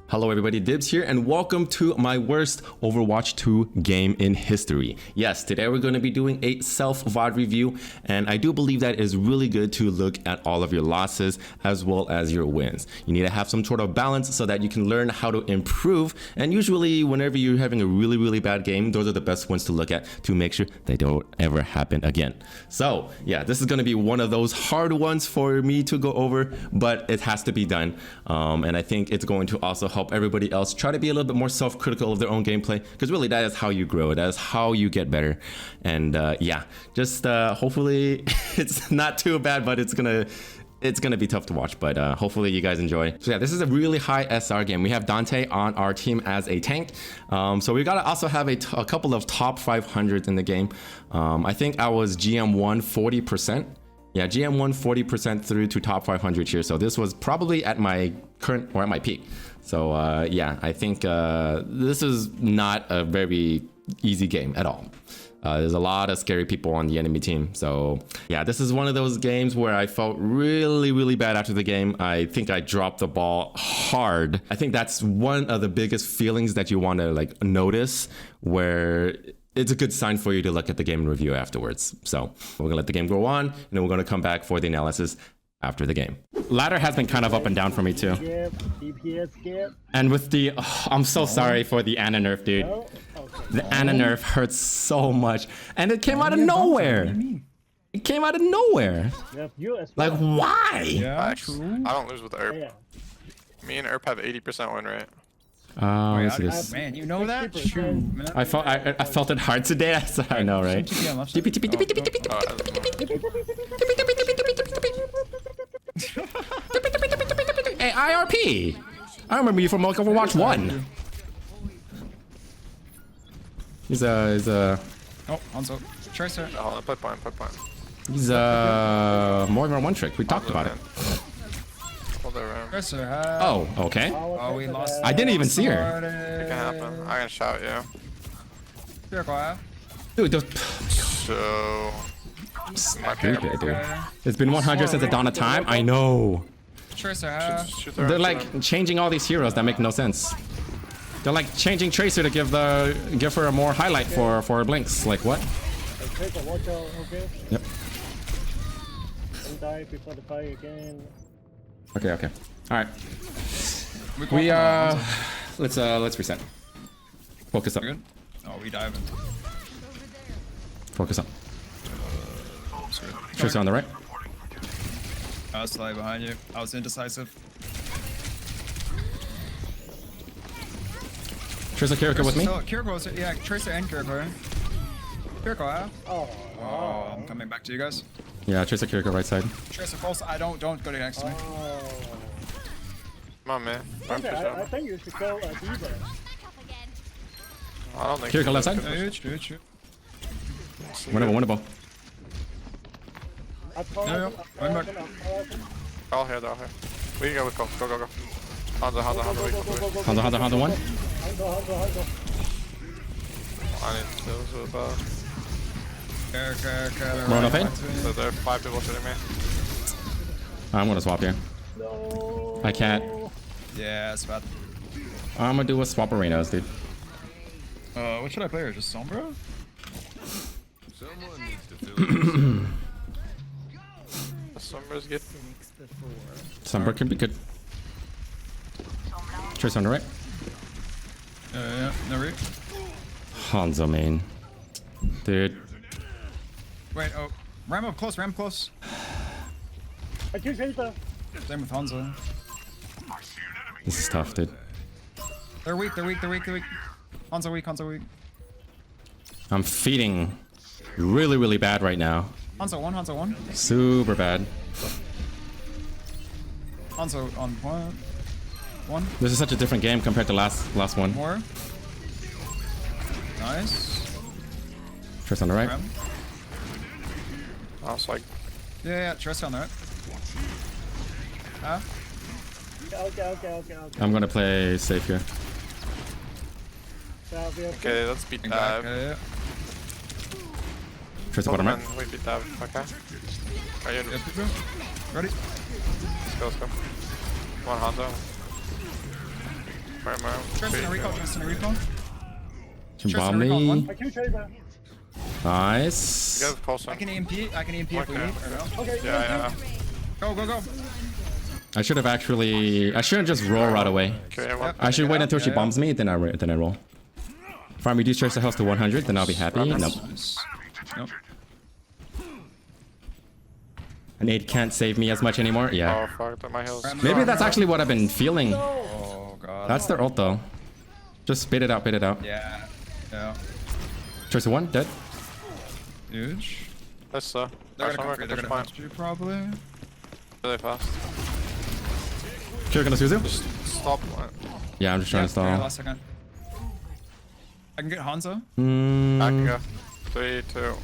Hello everybody, Dibz here, and welcome to my worst Overwatch 2 game in history. Yes, today we're going to be doing a self-VOD review, and I do believe that it is really good to look at all of your losses as well as your wins. You need to have some sort of balance so that you can learn how to improve, and usually whenever you're having a really bad game, those are the best ones to look at to make sure they don't ever happen again. So yeah, this is going to be one of those hard ones for me to go over, but it has to be done, and I think it's going to also help everybody else try to be a little bit more self-critical of their own gameplay, because really that is how you grow, that is how you get better. And yeah, just hopefully it's not too bad, but it's gonna be tough to watch, but hopefully you guys enjoy. So yeah, this is a really high SR game. We have Dante on our team as a tank, so we gotta also have a couple of top 500s in the game. I think I was GM1 40%. Yeah, GM1 40% through to top 500 here. So this was probably at my current or at my peak. So yeah, I think this is not a very easy game at all. There's a lot of scary people on the enemy team. So yeah, this is one of those games where I felt really bad after the game. I think I dropped the ball hard. I think that's one of the biggest feelings that you want to like notice, where it's a good sign for you to look at the game and review afterwards. So we're gonna let the game go on, and then we're gonna come back for the analysis after the game. Ladder has been kind of up and down for me too. And with the, I'm so sorry for the Ana nerf, dude. The Ana nerf hurts so much, and it came out of nowhere. It came out of nowhere. Like, why? Yeah, I don't lose with ERP. Me and ERP have 80% win rate. Man, you know that? I felt it hard today. I know, right? Hey, IRP! I remember you from Overwatch 1. He's Oh, Hanzo. Tracer. Oh, put point. He's more than one trick. We talked about it. Tracer, oh, okay. Oh, we lost. I didn't even see her. It can happen. I can shout you. Dude, those... So... Stupid, dude. It's been 100 since the dawn of time. I know. Tracer, they're like changing all these heroes that make no sense. They're like changing Tracer to give her a more highlight for her blinks. Like what? Yep. Die before the fight again. Okay. All right. We let's reset. Focus up. Good? Oh, we diving. Focus up. Tracer on the right. I was slightly behind you. I was indecisive. Tracer Kiriko with me. Kiriko, yeah, Tracer and Kiriko. Kiriko, Oh, I'm coming back to you guys. Yeah, Tracer Kiriko right side. Tracer false. Don't go next to me. Come on, man. I think you should go Dibz. I don't think Kiriko left side. Shoot. Winnable. Yeah. I'm back. All here. We can go. Go. Hanzo, one. I need kills with Run up in. So there are 5 people shooting me. I'm gonna swap here. No. I can't. Yeah, it's bad. I'm gonna do a swap arenas, dude. What should I play here? Just Sombra? Someone needs to fill Sombra's good. Sombra can be good. Trace on the right. Yeah, no read. Hanzo main. Dude. Wait, ram up close. I killed Tracer. Same with Hanzo. This is tough, dude. They're weak. Hanzo weak. I'm feeding really bad right now. Hanzo one. Super bad. Hanzo on point. One. This is such a different game compared to last one. More. Nice. Trace on the right. Ram. I was like... Yeah, Tracer on the right. Okay. I'm gonna play safe here. Okay, let's beat dive. Yeah. Trace the bottom right. We beat dive. Okay. Are you Ready? Let's go. One Hanzo. Fire man. Tracer in a recall, Tracer in a recall. Can Tracer bomb in a recall, me. one. I kill Tracer. Nice. You guys pulse I in. can EMP if we Okay. need, or no? Okay, Yeah. Go, go, go. I should have actually. I shouldn't just roll right away. Okay, one. I should wait until she Yeah, bombs me, then I roll. If I reduce Tracer health to 100, then I'll be happy. Nope. Nice. Nope. An 8 can't save me as much anymore. Yeah. Oh fuck, that my heals. Maybe that's actually what I've been feeling. Oh god. That's their ult though. Just spit it out, spit it out. Yeah. Yeah. Tracer 1, dead. Huge. That's They're that's gonna come through. They're gonna point. punch you probably. Really fast. Kira gonna Suzu? Stop. Yeah, I'm just trying to Yeah, stall. last second. I can get Hanzo. I can go. 3, 2.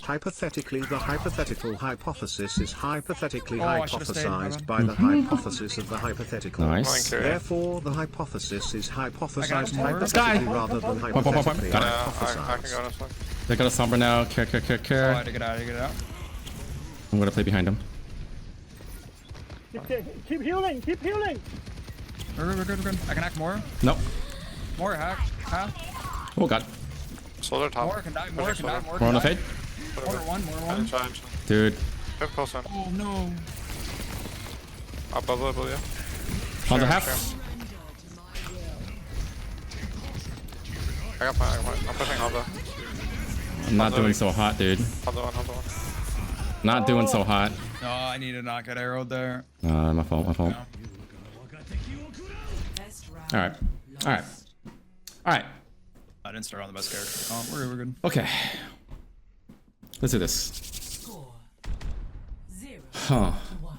Hypothetically, the hypothetical hypothesis is hypothetically I should've stayed, hypothesized brother. by the hypothesis of the hypothetical. Nice. Okay. Therefore, the hypothesis is hypothesized more. Sky. hypothetically rather than Pop, pop, pop, pop. hypothetically Got it. I can hypothesized. go this one. They got a Sombra now. Oh, I Care. had to get out, I had to get out. I'm gonna play behind him. Keep healing, keep healing. We're good. I can hack more. Nope. More hack. Half. Oh god. Solar top. More can die, more can die, more We're can on the die. fade. More one. Charge. Dude. Have pulse in. Oh no. Up above you. On the Sure, half. I got mine. I'm pushing Hanzo. I'm not doing so hot, dude. Hanzo one. Not doing so hot. No, I need to not get arrowed there. My fault. Alright. I didn't start on the best character. Oh, we're good. Okay. Let's do this. Score 0 Huh. to 1.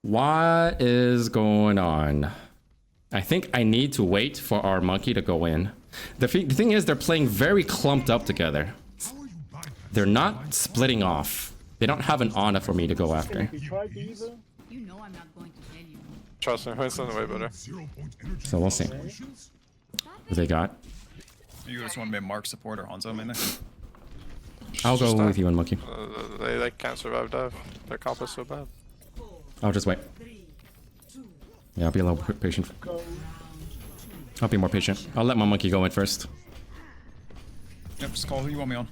What is going on? I think I need to wait for our monkey to go in. The thing is, they're playing very clumped up together. They're not splitting off. They don't have an Ana for me to go after. You try Dibz. You know I'm not going to tell you. Trust me, Winston's way better. So we'll see. What they got. You just want to be a Mark support or Hanzo mainly? I'll go with you and monkey. They like can't survive dive. Their comp is so bad. I'll just wait. Yeah, I'll be a little patient. I'll be more patient. I'll let my monkey go in first. Yep, just call who you want me on.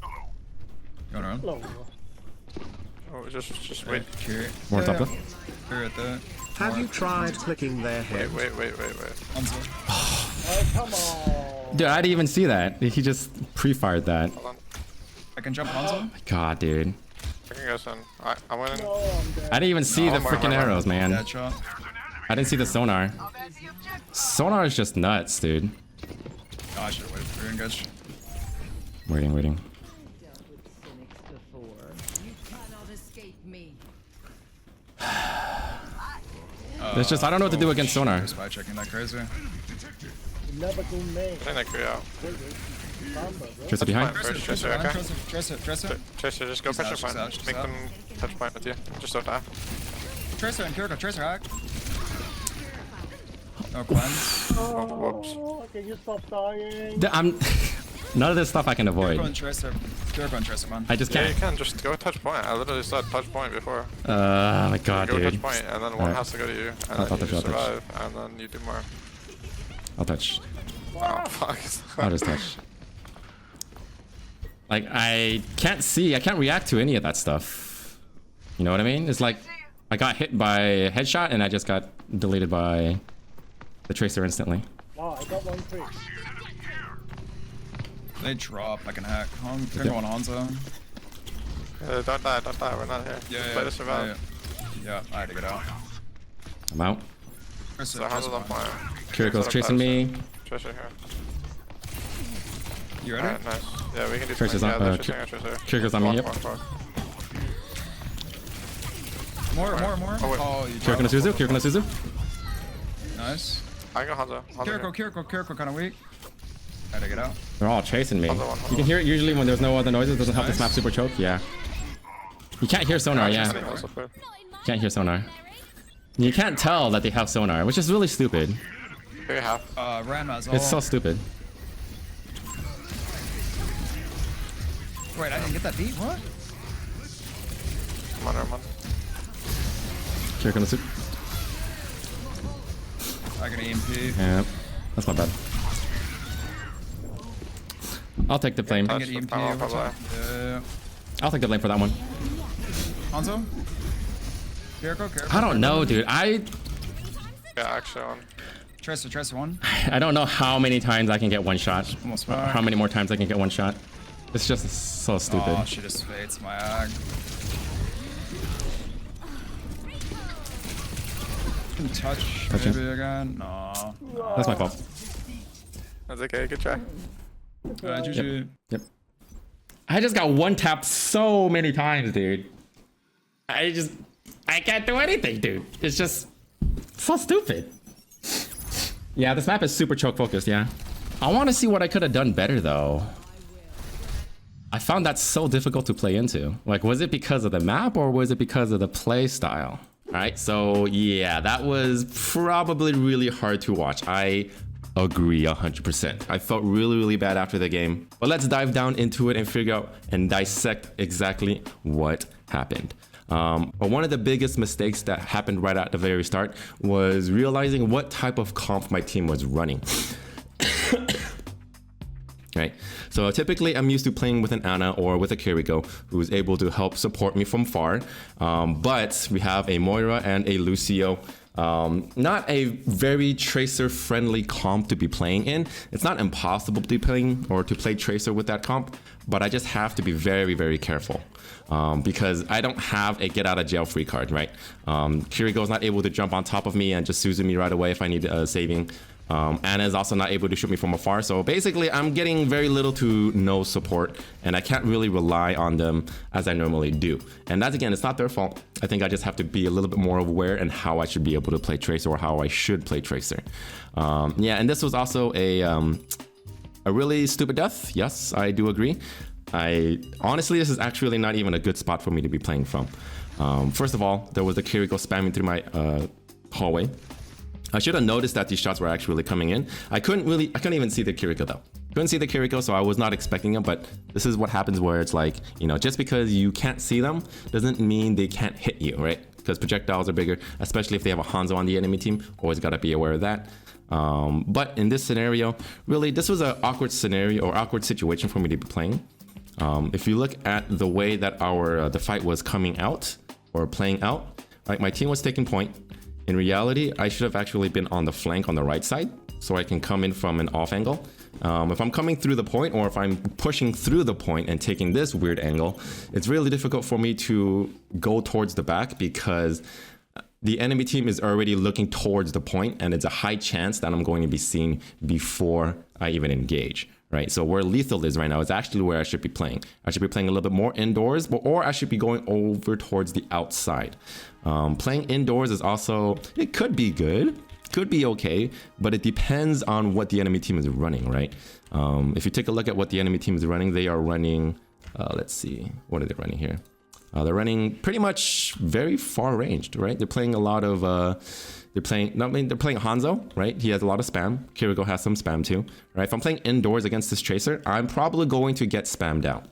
You want around? Low. Oh, just wait. Cure. More top left. Cure at that. Have you tried clicking their head? Wait. Hanzo. Oh, come on. Dude, I didn't even see that. He just pre-fired that. Hold on. I can jump Hanzo. God, dude. I can go soon. I'm winning. No, I'm dead. I didn't even see the freaking arrows, man. Dead shot. I didn't see the sonar. Sonar is just nuts, dude. Oh, I should have waited for you, engage. Waiting. You cannot escape me. It's just, I don't know what to do against sonar. Spy checking that crazy. Never do me. I think I clear out. Tracer behind. First, Tracer, okay? Tracer. Tracer, just go pressure she's point. out, she's Make out. them touch point with you. Just don't die. Tracer and Kiriko. Tracer hack. No cleanse. Whoops. Oh, can you stop dying? I'm none of this stuff I can Kiriko avoid. and Tracer. Kiriko and Tracer, man. I just Yeah, you can't. can just go touch point. I literally said touch point before. Oh my god, Go touch dude. point, and then one Alright. has to go to you, and I'll then you touch, just I'll touch. survive, and then you do more. I'll touch. Oh fuck. I'll just touch. Like, I can't react to any of that stuff. You know what I mean? It's like, I got hit by a headshot and I just got deleted by the Tracer instantly. Oh, I got one free. They drop. I can hack. They're going Hanzo. Don't die, we're not here. Yeah, Play to survive. Yeah, I had to get out. I'm out. Tracer, So how's it Tracer, on fire? Kiriko's chasing me. Tracer here. You ready? Alright, nice. Yeah, we can do Tracer's something. on- Yeah, they're chasing our Tracer. Kiriko's on me, yep. Walk. More. Oh, wait. Oh, you Kiriko no Suzu. Kiriko no Suzu. Nice. I can go Hanzo. Kiriko kind of weak. I had to get out. They're all chasing me. Hold on. You can hear it usually when there's no other noises. It doesn't help this map super choke. Yeah. You can't hear sonar, yeah. Can't hear sonar. You can't tell that they have sonar, which is really stupid. Here you have. Ram has all. It's so stupid. Wait, I didn't get that beat? What? Come on, everyone. Here comes the soup. I got an EMP. Yeah, that's not bad. I'll take the flame. I Touch get the EMP. power Watch out. play. I'll take the flame for that one. Hanzo? Careful. I don't know, dude. Yeah, actually on. Tracer one. I don't know how many times I can get one shot. Almost Or back. how many more times I can get one shot. It's just so stupid. Oh, she just fades my ag. Can touch Touching. maybe again? No. That's my fault. That's okay, good try. GG. Yep. I just got one tap so many times, dude. I can't do anything, dude. It's just so stupid. Yeah, this map is super choke focused, yeah. I want to see what I could have done better, though. I found that so difficult to play into. Like, was it because of the map or was it because of the play style? All right, so yeah, that was probably really hard to watch. I agree 100%. I felt really, really bad after the game. But let's dive down into it and figure out and dissect exactly what happened. But one of the biggest mistakes that happened right at the very start was realizing what type of comp my team was running. Right, so typically I'm used to playing with an Ana or with a Kiriko who is able to help support me from far. But we have a Moira and a Lucio. Not a very Tracer friendly comp to be playing in. It's not impossible to be playing or to play Tracer with that comp, but I just have to be very, very careful. Because I don't have a get out of jail free card, right? Kiriko's not able to jump on top of me and just Suzu me right away if I need saving. Ana is also not able to shoot me from afar. So basically I'm getting very little to no support and I can't really rely on them as I normally do. And that's, again, it's not their fault. I think I just have to be a little bit more aware in how I should be able to play Tracer or how I should play Tracer. Yeah, and this was also a really stupid death. Yes, I do agree. Honestly, this is actually not even a good spot for me to be playing from. First of all, there was a Kiriko spamming through my hallway. I should have noticed that these shots were actually coming in. I couldn't even see the Kiriko though. Couldn't see the Kiriko, so I was not expecting them, but this is what happens where it's like, you know, just because you can't see them doesn't mean they can't hit you, right? Because projectiles are bigger, especially if they have a Hanzo on the enemy team. Always gotta be aware of that. But in this scenario, really, this was an awkward scenario or awkward situation for me to be playing. If you look at the way that the fight was coming out or playing out, right, my team was taking point. In reality, I should have actually been on the flank on the right side so I can come in from an off angle. If I'm coming through the point or if I'm pushing through the point and taking this weird angle, it's really difficult for me to go towards the back because the enemy team is already looking towards the point and it's a high chance that I'm going to be seen before I even engage. Right, so where lethal is right now is actually where I should be playing. I should be playing a little bit more indoors, or I should be going over towards the outside. Playing indoors is also, it could be good, could be okay, but it depends on what the enemy team is running, right? If you take a look at what the enemy team is running, they are running, let's see, what are they running here? They're running pretty much very far ranged, right? They're playing a lot of, they're playing Hanzo, right? He has a lot of spam. Kiriko has some spam too, right? If I'm playing indoors against this Tracer, I'm probably going to get spammed out.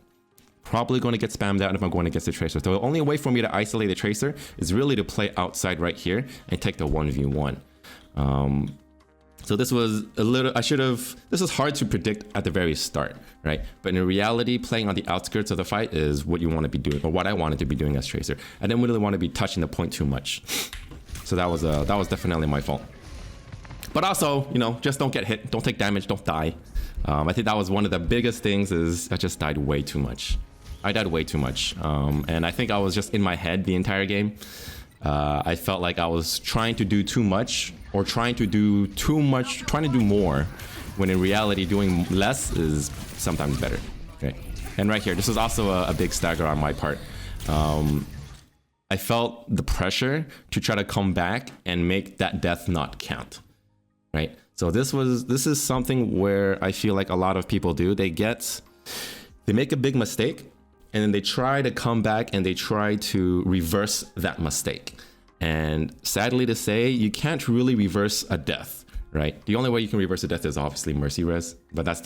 Probably going to get spammed out if I'm going against the Tracer. So the only way for me to isolate the Tracer is really to play outside right here and take the 1v1. So this was a little, this is hard to predict at the very start, right? But in reality, playing on the outskirts of the fight is what you want to be doing, or what I wanted to be doing as Tracer. I didn't really want to be touching the point too much. So that was definitely my fault. But also, you know, just don't get hit, don't take damage, don't die. I think that was one of the biggest things is I just died way too much. I died way too much. And I think I was just in my head the entire game. I felt like I was trying to do too much or trying to do more, when in reality doing less is sometimes better. Okay. And right here, this was also a big stagger on my part. I felt the pressure to try to come back and make that death not count, right? So this is something where I feel like a lot of people do. They make a big mistake and then they try to come back and they try to reverse that mistake. And sadly to say, you can't really reverse a death, right? The only way you can reverse a death is obviously mercy res. But that's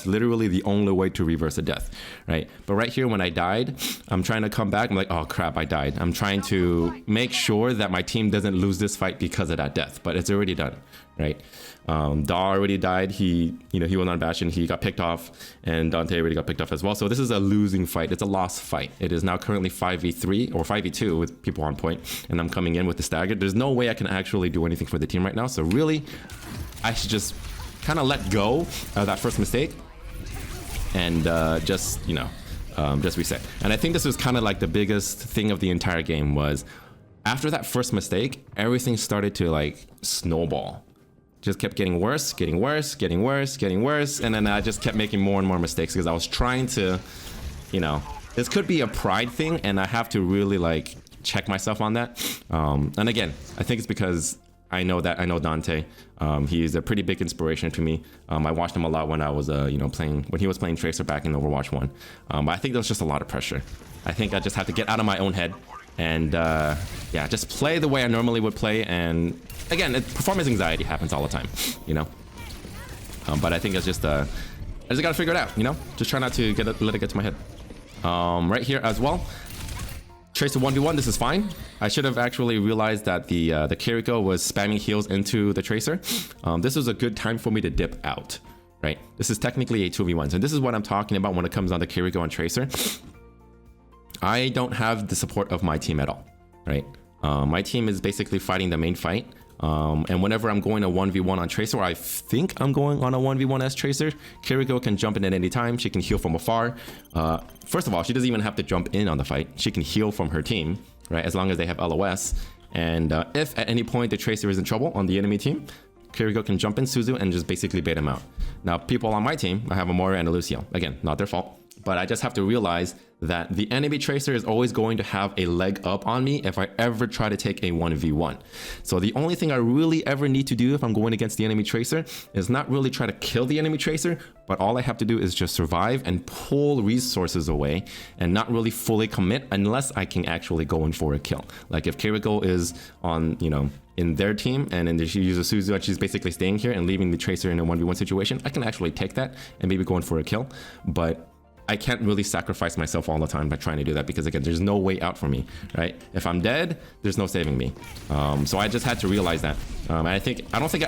literally the only way to reverse a death, right? But right here, when I died, I'm trying to come back. I'm like, oh crap, I died. I'm trying to make sure that my team doesn't lose this fight because of that death, but it's already done, right? Daw already died. He went on Bastion. He got picked off, and Dante already got picked off as well. So this is a losing fight. It's a lost fight. It is now currently 5v3 or 5v2 with people on point, and I'm coming in with the stagger. There's no way I can actually do anything for the team right now. So really, I should just kind of let go of that first mistake and just reset. And I think this was kind of like the biggest thing of the entire game was after that first mistake, everything started to like snowball. Just kept getting worse, getting worse, getting worse, getting worse. And then I just kept making more and more mistakes because I was trying to, this could be a pride thing and I have to really like check myself on that. And again, I think it's because I know Dante. He's a pretty big inspiration to me. I watched him a lot when I was, when he was playing Tracer back in Overwatch 1. But I think there was just a lot of pressure. I think I just had to get out of my own head and, just play the way I normally would play. And again, performance anxiety happens all the time, But I think it's just, I just gotta figure it out, Just try not to let it get to my head. Right here as well. Tracer 1v1, this is fine. I should have actually realized that the Kiriko was spamming heals into the Tracer. This was a good time for me to dip out, right? This is technically a 2v1. So this is what I'm talking about when it comes on the Kiriko and Tracer. I don't have the support of my team at all, right? My team is basically fighting the main fight. And whenever I'm going a 1v1 on Tracer, or I think I'm going on a 1v1 as Tracer, Kiriko can jump in at any time. She can heal from afar. First of all, she doesn't even have to jump in on the fight. She can heal from her team, right? As long as they have LOS. And if at any point the Tracer is in trouble on the enemy team, Kiriko can jump in Suzu and just basically bait him out. Now, people on my team, I have a Moira and a Lucio. Again, not their fault. But I just have to realize that the enemy Tracer is always going to have a leg up on me if I ever try to take a 1v1. So the only thing I really ever need to do if I'm going against the enemy Tracer is not really try to kill the enemy Tracer, but all I have to do is just survive and pull resources away and not really fully commit unless I can actually go in for a kill. Like if Kiriko is on, in their team and then she uses Suzu and she's basically staying here and leaving the Tracer in a 1v1 situation, I can actually take that and maybe go in for a kill. But I can't really sacrifice myself all the time by trying to do that because again, there's no way out for me, right? If I'm dead, there's no saving me. So I just had to realize that. I don't think I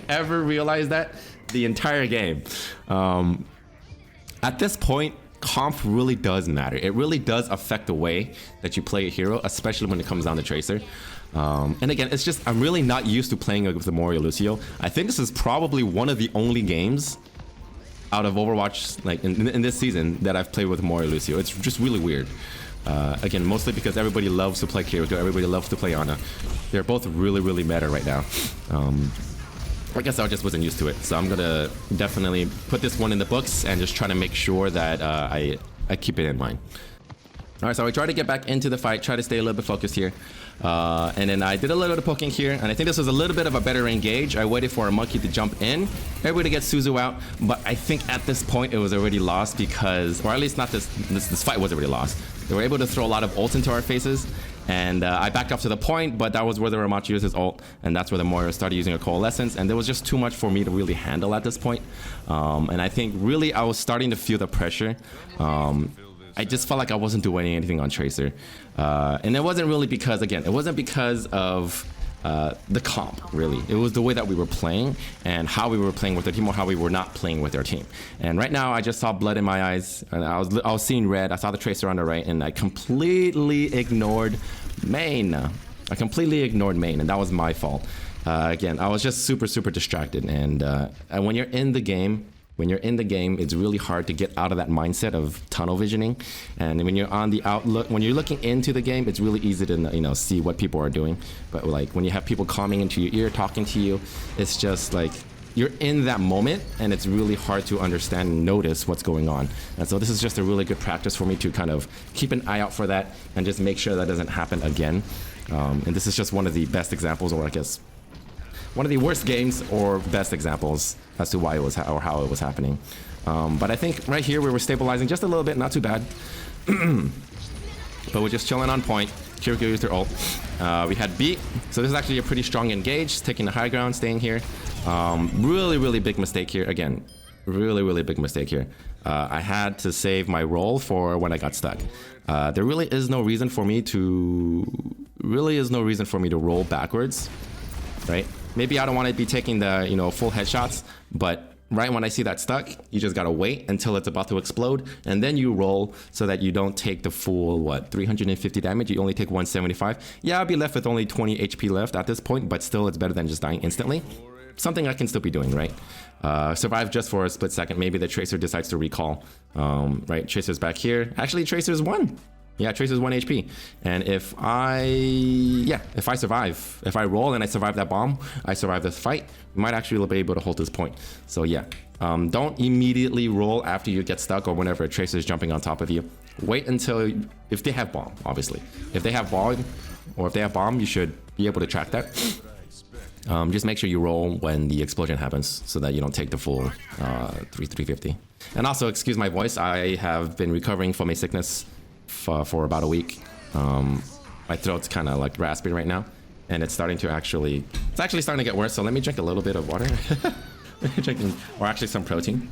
ever realized that the entire game. At this point, comp really does matter. It really does affect the way that you play a hero, especially when it comes down to Tracer. And again, it's just, I'm really not used to playing with the Moira Lucio. I think this is probably one of the only games out of Overwatch, like in this season, that I've played with Moira Lucio. It's just really weird. Again, mostly because everybody loves to play Kiriko, everybody loves to play Ana. They're both really, really meta right now. I guess I just wasn't used to it. So I'm gonna definitely put this one in the books and just try to make sure that I keep it in mind. All right, so I tried to get back into the fight, try to stay a little bit focused here. And then I did a little bit of poking here, and I think this was a little bit of a better engage. I waited for a monkey to jump in, everybody gets Suzu out, but I think at this point it was already lost because, or at least not this fight was already lost. They were able to throw a lot of ults into our faces, and I backed up to the point, but that was where the Ramachi used his ult, and that's where the Moira started using her Coalescence, and there was just too much for me to really handle at this point. And I think really I was starting to feel the pressure. I just felt like I wasn't doing anything on Tracer. And it wasn't really because, again, it wasn't because of the comp, really. It was the way that we were playing and how we were playing with our team or how we were not playing with our team. And right now, I just saw blood in my eyes, and I was seeing red. I saw the Tracer on the right, and I completely ignored main. And that was my fault. Again, I was just super, super distracted. And when you're in the game, it's really hard to get out of that mindset of tunnel visioning. And when you're on the outlook, when you're looking into the game, it's really easy to see what people are doing. But like when you have people coming into your ear, talking to you, it's just like you're in that moment, and it's really hard to understand and notice what's going on. And so this is just a really good practice for me to kind of keep an eye out for that and just make sure that doesn't happen again. And this is just one of the best examples, or I guess one of the worst games or best examples as to why it was or how it was happening. But I think right here we were stabilizing just a little bit, not too bad. But we're just chilling on point. Kiriko used her ult. We had B, so this is actually a pretty strong engage, taking the high ground, staying here. Really big mistake here. Again, really big mistake here. I had to save my roll for when I got stuck. There really is no reason for me to roll backwards, right? Maybe I don't want to be taking the, you know, full headshots, but right when I see that stuck, you just gotta wait until it's about to explode, and then you roll so that you don't take the full, what, 350 damage. You only take 175. Yeah, I'll be left with only 20 HP left at this point, but still it's better than just dying instantly. Something I can still be doing, right? Survive just for a split second. Maybe the Tracer decides to recall. Right, Tracer's back here. Actually, Tracer's 1. Yeah, Tracer's 1 HP. And if I survive, if I roll and I survive that bomb, I survive this fight, we might actually be able to hold this point. So yeah, don't immediately roll after you get stuck or whenever a Tracer is jumping on top of you. Wait until, if they have bomb, obviously. If they have bomb, or if they have bomb, you should be able to track that. Just make sure you roll when the explosion happens so that you don't take the full 350. And also, excuse my voice, I have been recovering from a sickness for about a week. My throat's kind of like raspy right now, and it's starting to actually starting to get worse. So let me drink a little bit of water. Or actually some protein.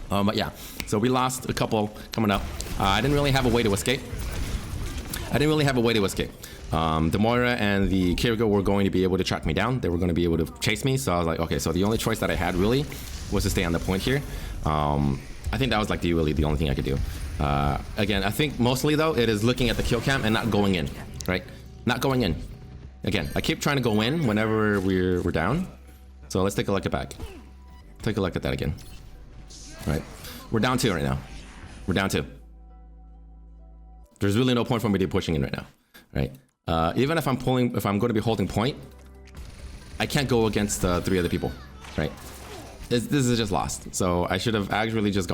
But yeah, so we lost a couple coming up. I didn't really have a way to escape. The Moira and the Kiriko were going to be able to track me down. They were going to be able to chase me. So I was like, okay, so the only choice that I had really was to stay on the point here. I think that was like really the only thing I could do. Again, I think mostly though, it is looking at the kill cam and not going in, right? Not going in. Again, I keep trying to go in whenever we're down. So let's take a look at back. Take a look at that again. All right, we're down 2 right now. We're down 2. There's really no point for me to be pushing in right now, right? Even if I'm going to be holding point, I can't go against 3 other people, right? This is just lost. So I should have actually just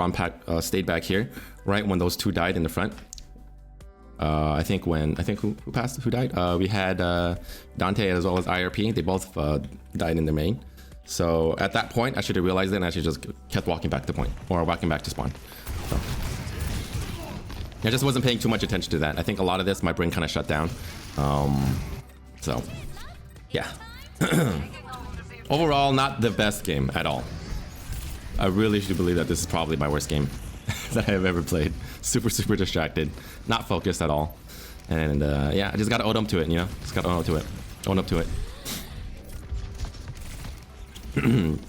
stayed back here, right when those 2 died in the front. I think who passed? Who died? We had Dante as well as IRP. They both died in the main. So at that point, I should have realized it, and I should just kept walking back to point or walking back to spawn. So I just wasn't paying too much attention to that. I think a lot of this, my brain kind of shut down. So yeah. Overall, not the best game at all. I really should believe that this is probably my worst game that I have ever played. Super distracted, not focused at all. And yeah, I just gotta own up to it, you know? Just gotta own up to it. Own up to it. And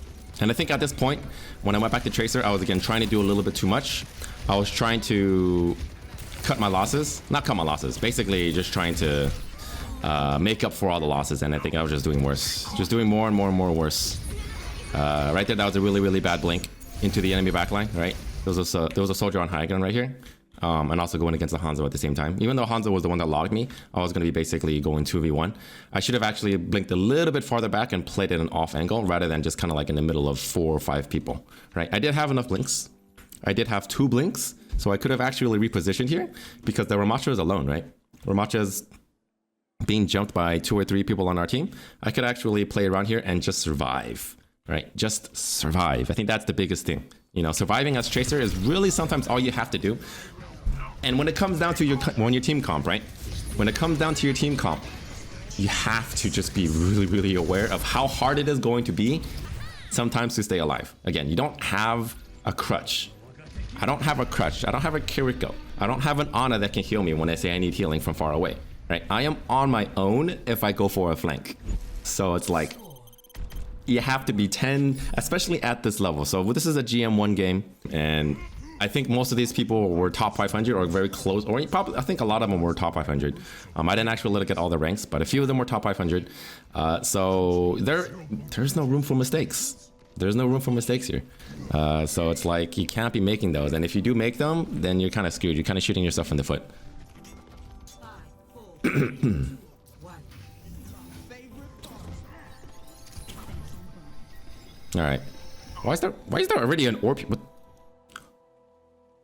I think at this point, when I went back to Tracer, I was again trying to do a little bit too much. I was trying to cut my losses. Not cut my losses, basically just trying to make up for all the losses, and I think I was just doing worse. Just doing more and more worse. Right there, that was a really bad blink into the enemy backline, right? There was a soldier on high ground right here. And also going against the Hanzo at the same time. Even though Hanzo was the one that logged me, I was going to be basically going 2v1. I should have actually blinked a little bit farther back and played it an off angle rather than just kind of like in the middle of 4 or 5 people, right? I did have enough blinks. I did have 2 blinks, so I could have actually repositioned here because the Ramacha is alone, right? Ramacha's being jumped by 2 or 3 people on our team. I could actually play around here and just survive, right? Just survive. I think that's the biggest thing. You know, surviving as Tracer is really sometimes all you have to do. And when it comes down to your team comp, right? When it comes down to your team comp, you have to just be really aware of how hard it is going to be sometimes to stay alive. Again, you don't have a crutch. I don't have a crutch. I don't have a Kiriko. I don't have an Ana that can heal me when I say I need healing from far away, right? I am on my own if I go for a flank. So it's like, you have to be 10, especially at this level. So this is a GM1 game, and I think most of these people were top 500 or very close, or probably, I think a lot of them were top 500. I didn't actually look at all the ranks, but a few of them were top 500. So there's no room for mistakes. There's no room for mistakes here. So it's like, you can't be making those. And if you do make them, then you're kind of screwed. You're kind of shooting yourself in the foot. 5, 4, 1. All right. Why is there already an orb? What?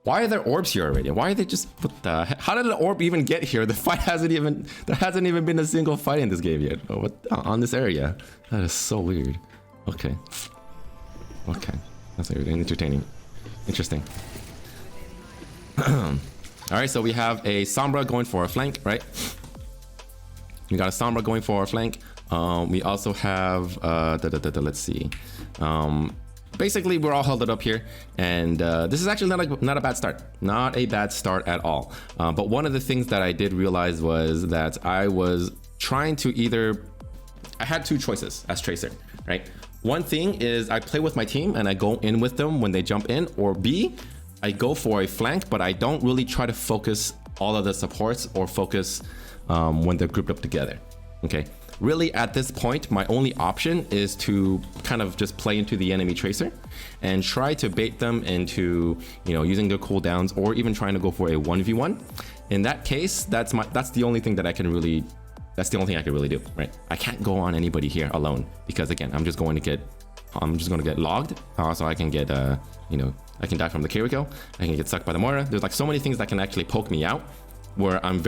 Why are there orbs here already? Why are they just, what the heck? How did an orb even get here? There hasn't even been a single fight in this game yet. Oh, what, on this area? That is so weird. Okay. That's weird and entertaining. Interesting. All right, so we have a Sombra going for a flank, right? We got a Sombra going for a flank. We also have, let's see. Basically, we're all held up here, and this is actually not a bad start. Not a bad start at all. But one of the things that I did realize was that I was trying to I had two choices as Tracer, right? One thing is I play with my team and I go in with them when they jump in, or B, I go for a flank, but I don't really try to focus all of the supports or focus when they're grouped up together, okay? Really, at this point, my only option is to kind of just play into the enemy Tracer and try to bait them into, using their cooldowns or even trying to go for a 1v1. In that case, that's the only thing that I can really do, right? I can't go on anybody here alone because again, I'm just going to get logged, so I can get I can die from the Kiriko, I can get sucked by the Moira. There's like so many things that can actually poke me out where I'm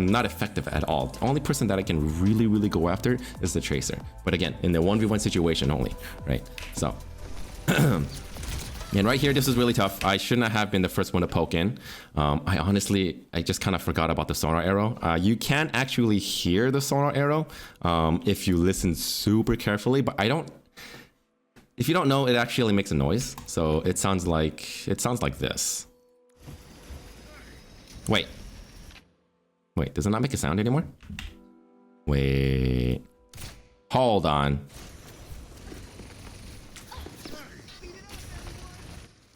not effective at all. The only person that I can really go after is the Tracer, but again, in the 1v1 situation only, right? So and right here, this is really tough. I shouldn't have been the first one to poke in. I just kind of forgot about the sonar arrow. You can actually hear the sonar arrow if you listen super carefully, but if you don't know, it actually makes a noise. So it sounds like this. Wait, does it not make a sound anymore? Wait, hold on.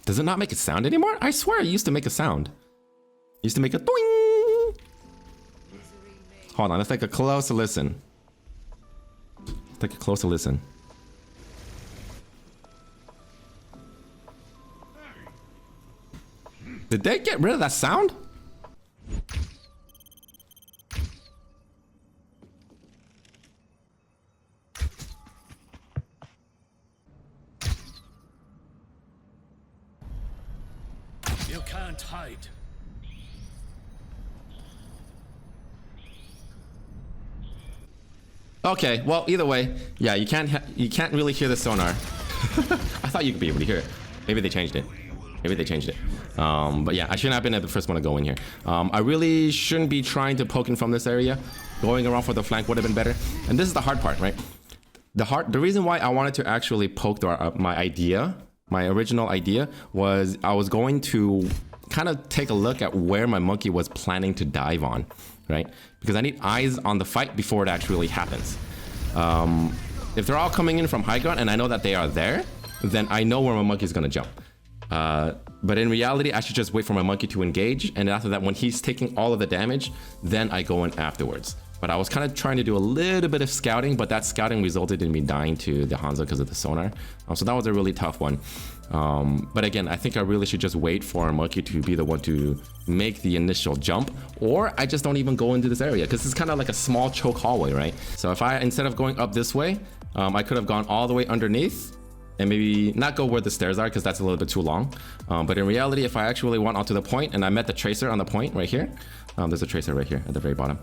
Does it not make a sound anymore? I swear it used to make a sound. It used to make a doing. Hold on, let's take a closer listen. Did they get rid of that sound? You can't hide. Okay, well, either way, yeah, you can't really hear the sonar. I thought you could be able to hear it. Maybe they changed it. But yeah, I shouldn't have been the first one to go in here. I really shouldn't be trying to poke in from this area. Going around for the flank would have been better. And this is the hard part, right? The reason why I wanted to actually poke my original idea was I was going to kind of take a look at where my monkey was planning to dive on, right? Because I need eyes on the fight before it actually happens. If they're all coming in from high ground and I know that they are there, then I know where my monkey is going to jump. But in reality, I should just wait for my monkey to engage, and after that, when he's taking all of the damage, then I go in afterwards. But I was kind of trying to do a little bit of scouting, but that scouting resulted in me dying to the Hanzo because of the sonar. So that was a really tough one. But again, I think I really should just wait for our monkey to be the one to make the initial jump, or I just don't even go into this area because it's kind of like a small choke hallway, right? So if instead of going up this way, I could have gone all the way underneath and maybe not go where the stairs are because that's a little bit too long. But in reality, if I actually went onto the point and I met the Tracer on the point right here, there's a Tracer right here at the very bottom,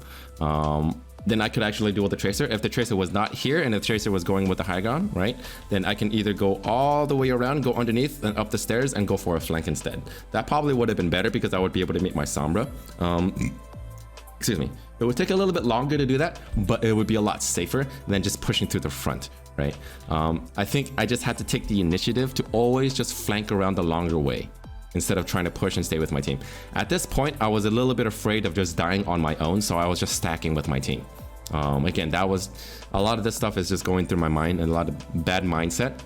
then I could actually deal with the Tracer. If the Tracer was not here and the Tracer was going with the high ground, right, then I can either go all the way around, go underneath and up the stairs and go for a flank instead. That probably would have been better because I would be able to make my Sombra. Excuse me. It would take a little bit longer to do that, but it would be a lot safer than just pushing through the front, right? I think I just had to take the initiative to always just flank around the longer way instead of trying to push and stay with my team. At this point, I was a little bit afraid of just dying on my own, so I was just stacking with my team. Again, that was a lot of this stuff is just going through my mind and a lot of bad mindset.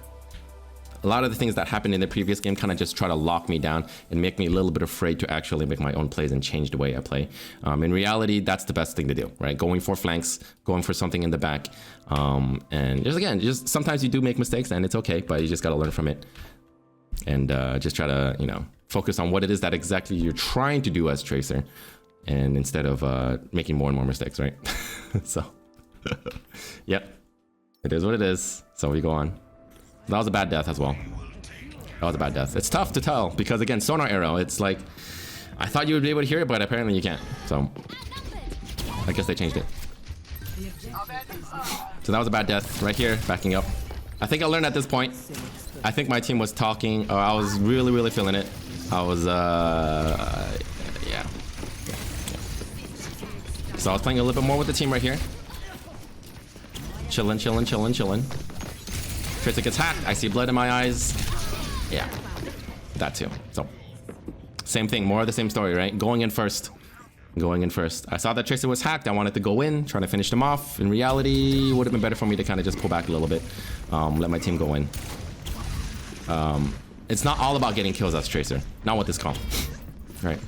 A lot of the things that happened in the previous game kind of just try to lock me down and make me a little bit afraid to actually make my own plays and change the way I play. In reality, that's the best thing to do, right? Going for flanks, going for something in the back. And just sometimes you do make mistakes and it's okay, but you just got to learn from it. And just try to, focus on what it is that exactly you're trying to do as Tracer. And instead of making more and more mistakes, right? So, yep, it is what it is. So we go on. That was a bad death as well. That was a bad death. It's tough to tell because again, sonar arrow, it's like, I thought you would be able to hear it, but apparently you can't. So I guess they changed it. So that was a bad death right here, backing up. I think I learned at this point. I think my team was talking. I was really, really feeling it. I was, yeah. So I was playing a little bit more with the team right here. Chilling. Tracer gets hacked. I see blood in my eyes. Yeah, that too. So, same thing, more of the same story, right? Going in first. I saw that Tracer was hacked. I wanted to go in, trying to finish them off. In reality, it would have been better for me to kind of just pull back a little bit. Let my team go in. It's not all about getting kills as Tracer. Not with this comp. Right?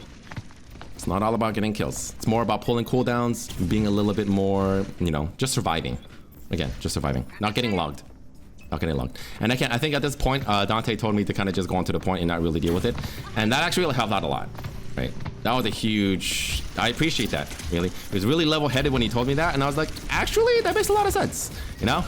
It's not all about getting kills. It's more about pulling cooldowns, being a little bit more, you know, just surviving. Again, just surviving. Not getting logged. And I think at this point, Dante told me to kind of just go on to the point and not really deal with it. And that actually helped out a lot. Right? That was a huge... I appreciate that, really. It was really level-headed when he told me that. And I was like, actually, that makes a lot of sense. You know?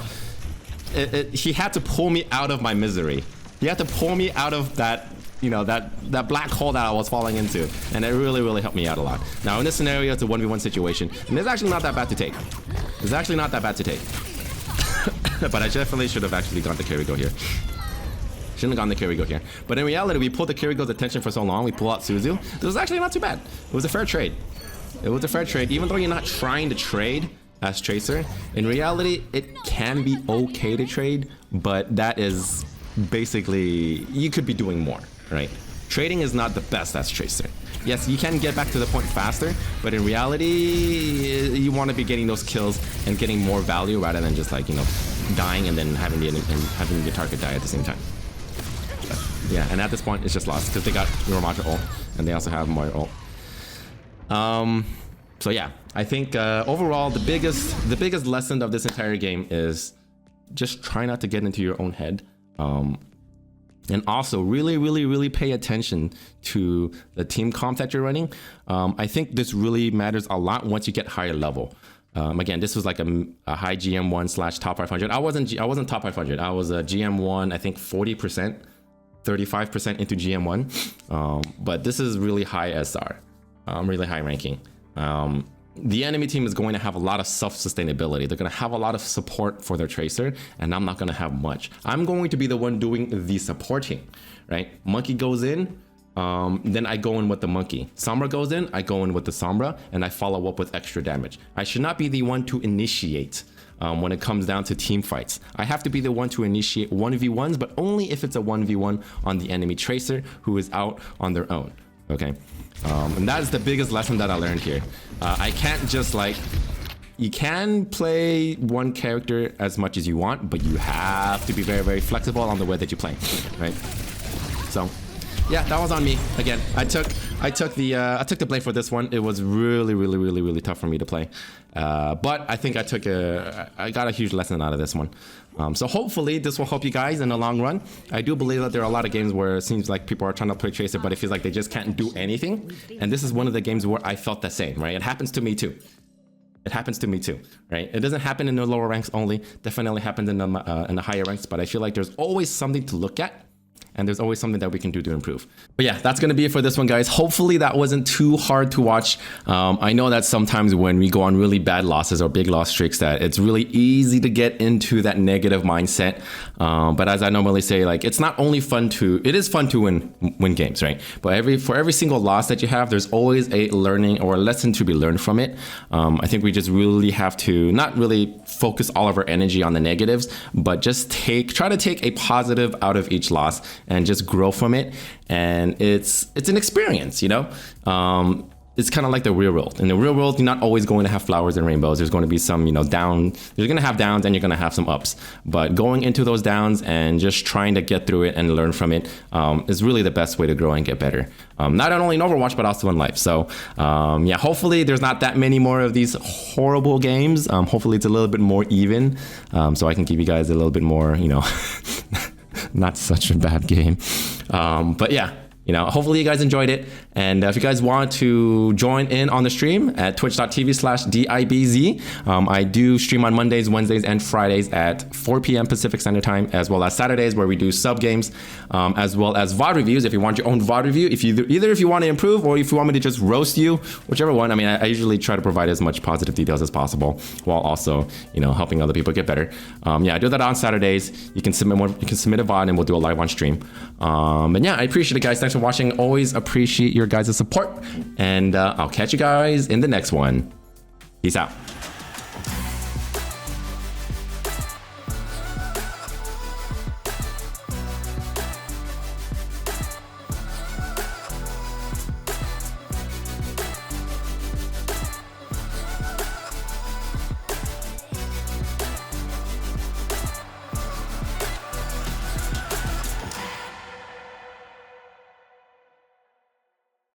He had to pull me out of my misery. He had to pull me out of that, you know, that black hole that I was falling into. And it really, really helped me out a lot. Now, in this scenario, it's a 1v1 situation. And it's actually not that bad to take. But I definitely should have actually gone to Kiriko here. Shouldn't have gone the Kiriko here. But in reality, we pulled the Kiriko's attention for so long. We pull out Suzu. This was actually not too bad. It was a fair trade. Even though you're not trying to trade as Tracer, in reality, it can be okay to trade. But that is basically, you could be doing more, right? Trading is not the best as Tracer. Yes, you can get back to the point faster, but in reality, you want to be getting those kills and getting more value rather than just like, you know, dying and then having the target die at the same time. Yeah, and at this point, it's just lost because they got Uramadra ult, and they also have Moira ult. So yeah, I think overall, the biggest lesson of this entire game is just try not to get into your own head. And also really pay attention to the team comp that you're running. I think this really matters a lot once you get higher level. Again, this was like a high GM1 / top 500. I wasn't top 500. I was a GM1, I think 40%. 35% into GM1, but this is really high SR, really high ranking. The enemy team is going to have a lot of self-sustainability. They're going to have a lot of support for their Tracer, and I'm not going to have much. I'm going to be the one doing the supporting, right? Monkey goes in, then I go in with the Monkey. Sombra goes in, I go in with the Sombra, and I follow up with extra damage. I should not be the one to initiate. When it comes down to team fights, I have to be the one to initiate 1v1s, but only if it's a 1v1 on the enemy Tracer who is out on their own. Okay, and that is the biggest lesson that I learned here. I can't just like, you can play one character as much as you want, but you have to be very flexible on the way that you play, right? So yeah, that was on me. Again, I took the blame for this one. It was really tough for me to play. But I think I got a huge lesson out of this one. So hopefully this will help you guys in the long run. I do believe that there are a lot of games where it seems like people are trying to play Tracer, but it feels like they just can't do anything. And this is one of the games where I felt the same, right? It happens to me too. Right? It doesn't happen in the lower ranks only. Definitely happens in the higher ranks, but I feel like there's always something to look at. And there's always something that we can do to improve. But yeah, that's going to be it for this one, guys. Hopefully that wasn't too hard to watch. I know that sometimes when we go on really bad losses or big loss streaks, that it's really easy to get into that negative mindset. But as I normally say, like, it's not only fun to, it is fun to win games, right? But for every single loss that you have, there's always a learning or a lesson to be learned from it. I think we just really have to not really focus all of our energy on the negatives, but just try to take a positive out of each loss and just grow from it. And it's an experience, you know? It's kind of like the real world. In the real world, you're not always going to have flowers and rainbows. There's going to be some, you know, you're going to have downs and you're going to have some ups. But going into those downs and just trying to get through it and learn from it is really the best way to grow and get better. Not only in Overwatch, but also in life. So yeah, hopefully there's not that many more of these horrible games. Hopefully it's a little bit more even, so I can give you guys a little bit more, you know, not such a bad game. But yeah, you know, hopefully you guys enjoyed it. And if you guys want to join in on the stream at twitch.tv/DIBZ, I do stream on Mondays, Wednesdays, and Fridays at 4 p.m. Pacific Standard Time, as well as Saturdays where we do sub games, as well as VOD reviews. If you want your own VOD review, either if you want to improve or if you want me to just roast you, whichever one. I mean, I usually try to provide as much positive details as possible while also, you know, helping other people get better. Yeah, I do that on Saturdays. You can submit a VOD and we'll do a live on stream. And yeah, I appreciate it, guys. Thanks for watching. Always appreciate your guys' support, and I'll catch you guys in the next one. Peace out.